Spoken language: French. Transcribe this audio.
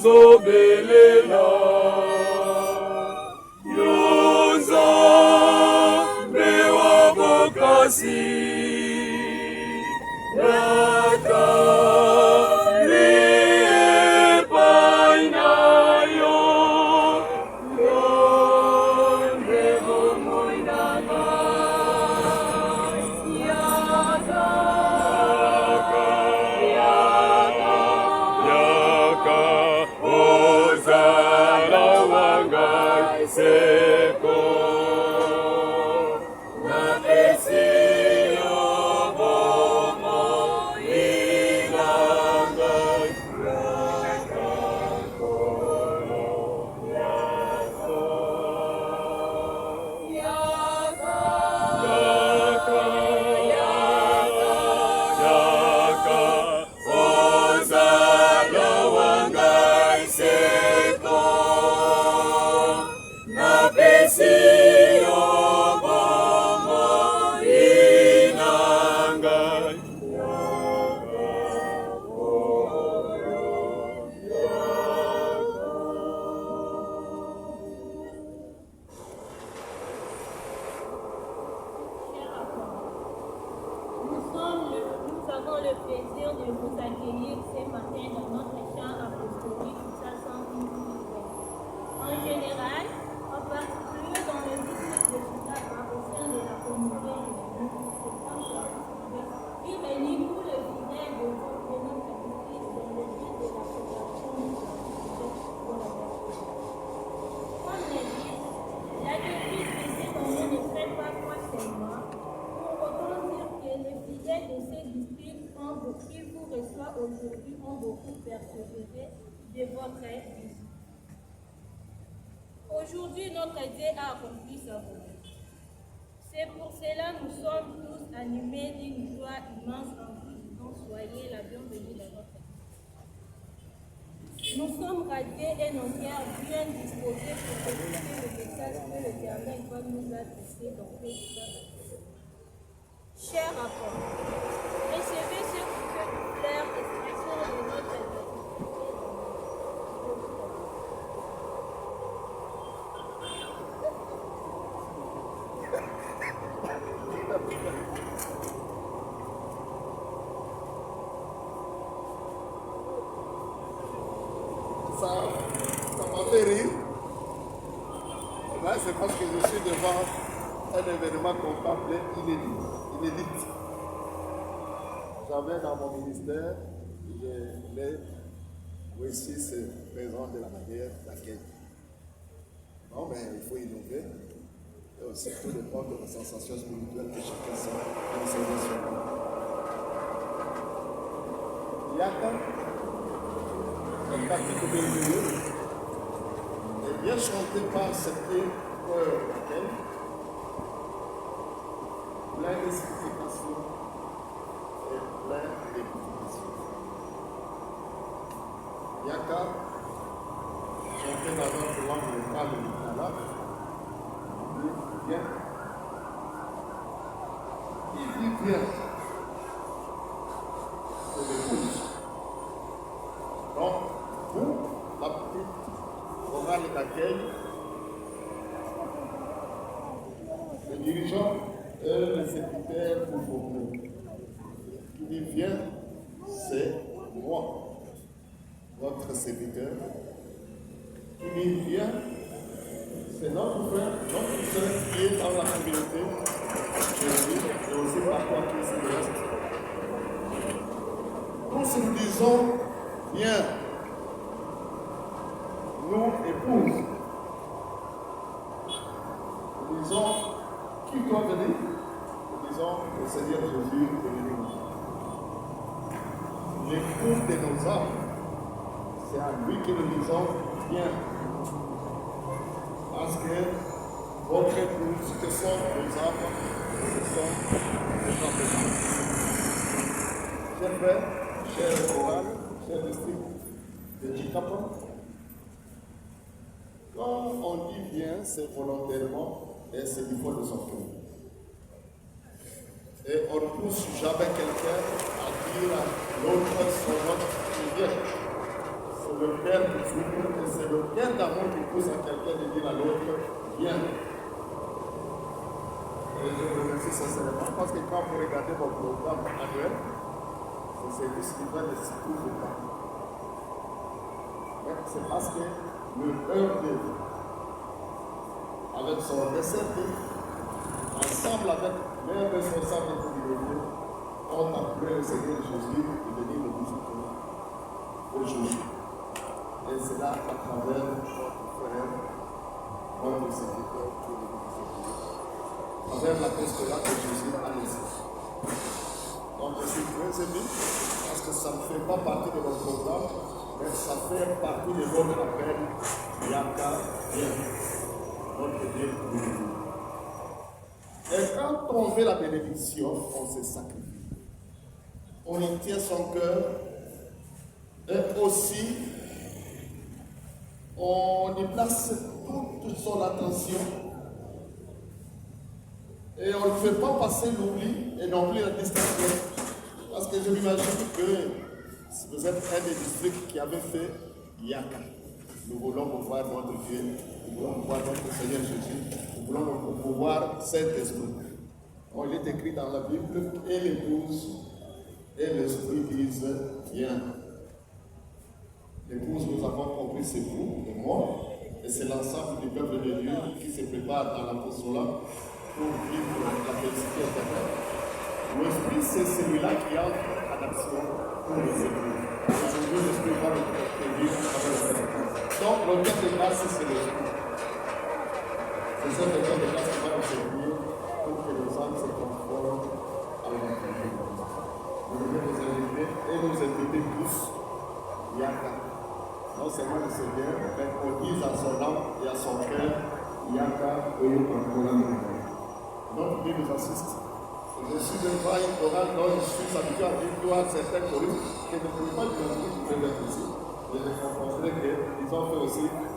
tozobelela Yonzambe wa bokasi Yaka aujourd'hui ont beaucoup persévéré de votre vie. Aujourd'hui, notre Dieu a accompli sa volonté. C'est pour cela que nous sommes tous animés d'une joie immense en vous disant soyez la bienvenue dans notre vie. Nous sommes radiés et nos cœurs bien disposés pour écouter le message que l'Éternel va nous adresser dans ce temps. Chers apôtres, recevez ce qui peut nous plaire expression de notre vie. Ça m'a fait rire. Là, c'est parce que je suis devant un événement qu'on peut appeler inédit. J'avais dans mon ministère, je voulais réussir ce présent de la manière laquelle. Non, mais il faut innover. Et aussi, tout dépend de la sensation spirituelle que chacun sent dans ses missions. Yaka, un parti merveilleux, est bien chanté par cette chœur laquelle, plein de significations et plein d'édifications. Yaka, chanté dans notre langue locale du Lingala, bien. Il dit bien. C'est l'épouse. Donc, vous, la petite chorale d'accueil, le dirigeant et le secrétaire pour vous. Qui dit bien, c'est moi, votre serviteur. Qui dit bien, c'est notre frère, notre soeur qui est dans la communauté, Jésus, et aussi par toi qui est céleste. Tous nous disons bien, nous épouses. Nous disons qui doit venir. Nous disons le Seigneur Jésus est venu. L'époux de nos âmes, c'est à lui que nous disons bien. Parce que votre épouse, ce que sont nos âmes, ce sont nos âmes. Chers frères, chers chorales, chers districts de Chikapa, quand on dit bien, c'est volontairement et c'est du fond de son cœur. Et on ne pousse jamais quelqu'un à dire à l'autre son nom qui vient. C'est le cœur qui s'ouvre et c'est le cœur d'amour qui pousse à quelqu'un de dire à l'autre, viens. Et je vous remercie sincèrement parce que quand vous regardez votre programme annuel, le service divin ne s'y trouve pas. C'est parce que le ERD, avec son recette, ensemble avec les responsables de la communauté, ont appelé le Seigneur Jésus de venir le visiter aujourd'hui. Et c'est là à travers votre frère, votre serviteur, qui est à travers la l'apostolat que Jésus a laissé. Donc je suis très ému parce que ça ne fait pas partie de notre programme, mais ça fait partie de votre appel. Yaka, bien. Notre Dieu pour nous. Et quand on veut la bénédiction, on se sacrifie. On y tient son cœur. Et aussi, on y place toute son attention. Et on ne fait pas passer l'oubli et non plus la distraction. Parce que je m'imagine que si vous êtes un des districts qui avait fait Yaka, nous voulons voir notre Dieu, nous voulons voir notre Seigneur Jésus, nous voulons voir Saint-Esprit. On est écrit dans la Bible, et l'épouse et l'Esprit disent, viens. L'épouse, nous avons compris, c'est vous et moi, et c'est l'ensemble du peuple de Dieu qui se prépare dans l'apostolat pour vivre la félicité éternelle. L'Esprit, c'est celui-là qui entre en action pour les époux. Aujourd'hui, l'Esprit va le vivre à travers les époux. Donc, le cœur de base, c'est l'Esprit. C'est ça le cœur de base qui va nous servir pour que nos âmes se conforment à la vie. Nous devons nous inviter et nous inviter tous. Yaka. Non seulement le Seigneur, mais qu'on dise à son âme et à son cœur, Yaka, notre Dieu nous assiste. Je suis devant une chorale dont je suis habitué à dire gloire certains choristes qui ne pouvaient pas dire que je vais être ici. Je les confronterai qu'ils ont fait aussi